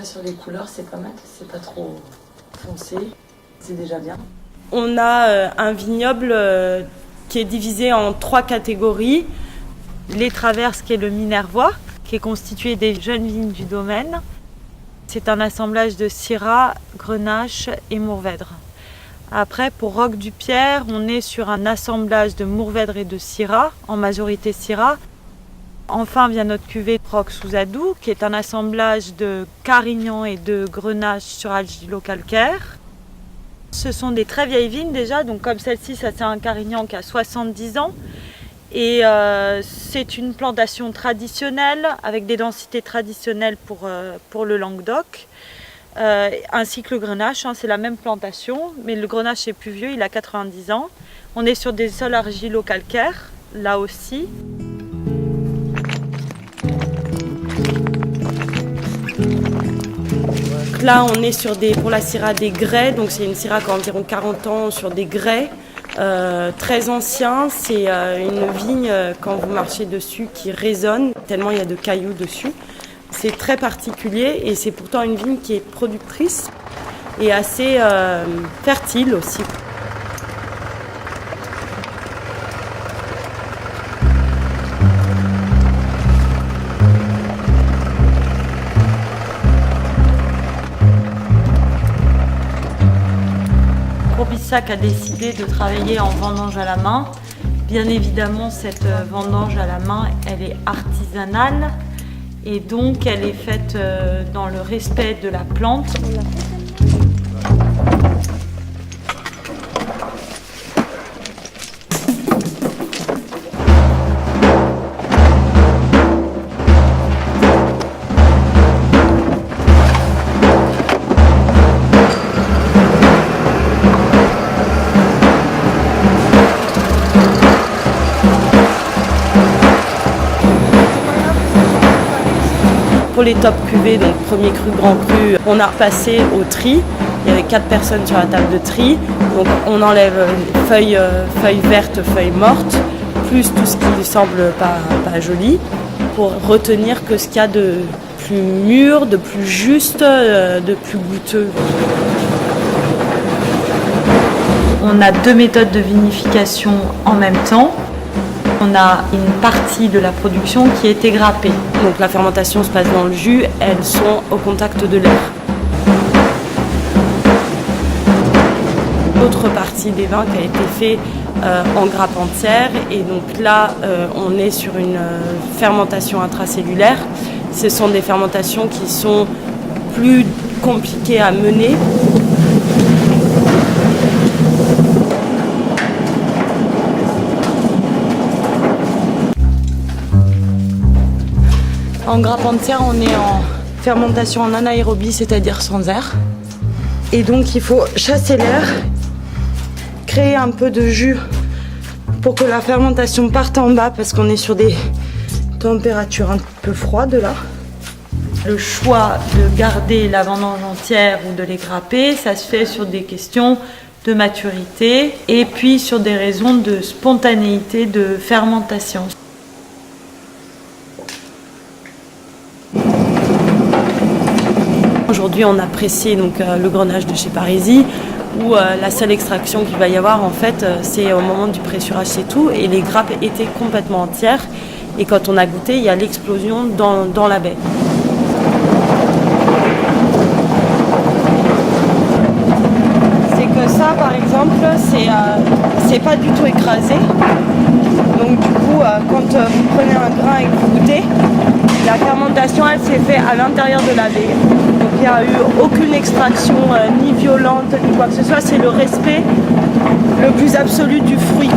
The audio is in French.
Après sur les couleurs, c'est pas mal, c'est pas trop foncé, c'est déjà bien. On a un vignoble qui est divisé en 3 catégories. Les Traverses, qui est le Minervois, qui est constitué des jeunes vignes du domaine. C'est un assemblage de Syrah, Grenache et Mourvèdre. Après, pour Roque du Pierre, on est sur un assemblage de Mourvèdre et de Syrah, en majorité Syrah. Enfin vient notre cuvée Roque sous Adoux, qui est un assemblage de Carignan et de Grenache sur argilo-calcaire. Ce sont des très vieilles vignes déjà, donc comme celle-ci, ça c'est un Carignan qui a 70 ans. Et c'est une plantation traditionnelle, avec des densités traditionnelles pour le Languedoc. Ainsi que le Grenache, c'est la même plantation, mais le Grenache est plus vieux, il a 90 ans. On est sur des sols argilo-calcaires, là aussi. Donc là, on est pour la Syrah des grès, donc c'est une Syrah qui a environ 40 ans sur des grès. Très ancien, c'est une vigne quand vous marchez dessus qui résonne tellement il y a de cailloux dessus. C'est très particulier et c'est pourtant une vigne qui est productrice et assez fertile aussi. Courbissac a décidé de travailler en vendange à la main. Bien évidemment, cette vendange à la main, elle est artisanale et donc elle est faite dans le respect de la plante. Pour les top cuvées, donc premier cru, grand cru, on a repassé au tri. Il y avait 4 personnes sur la table de tri. Donc on enlève feuilles vertes, feuilles mortes, plus tout ce qui semble pas joli, pour retenir que ce qu'il y a de plus mûr, de plus juste, de plus goûteux. On a 2 méthodes de vinification en même temps. On a une partie de la production qui est égrappée. Donc la fermentation se passe dans le jus, elles sont au contact de l'air. L'autre partie des vins qui a été fait en grappe entière et donc là on est sur une fermentation intracellulaire. Ce sont des fermentations qui sont plus compliquées à mener. En grappe entière, on est en fermentation en anaérobie, c'est-à-dire sans air. Et donc il faut chasser l'air, créer un peu de jus pour que la fermentation parte en bas parce qu'on est sur des températures un peu froides là. Le choix de garder la vendange entière ou de les grapper, ça se fait sur des questions de maturité et puis sur des raisons de spontanéité de fermentation. Aujourd'hui, on apprécie donc le Grenache de chez Parisis, où la seule extraction qu'il va y avoir, en fait, c'est au moment du pressurage, c'est tout. Et les grappes étaient complètement entières. Et quand on a goûté, il y a l'explosion dans la baie. C'est que ça, par exemple, c'est pas du tout écrasé. Donc du coup, quand vous prenez un grain et que vous goûtez, la fermentation, elle s'est faite à l'intérieur de la baie. Donc il n'y a eu aucune extraction ni violente ni quoi que ce soit. C'est le respect le plus absolu du fruit.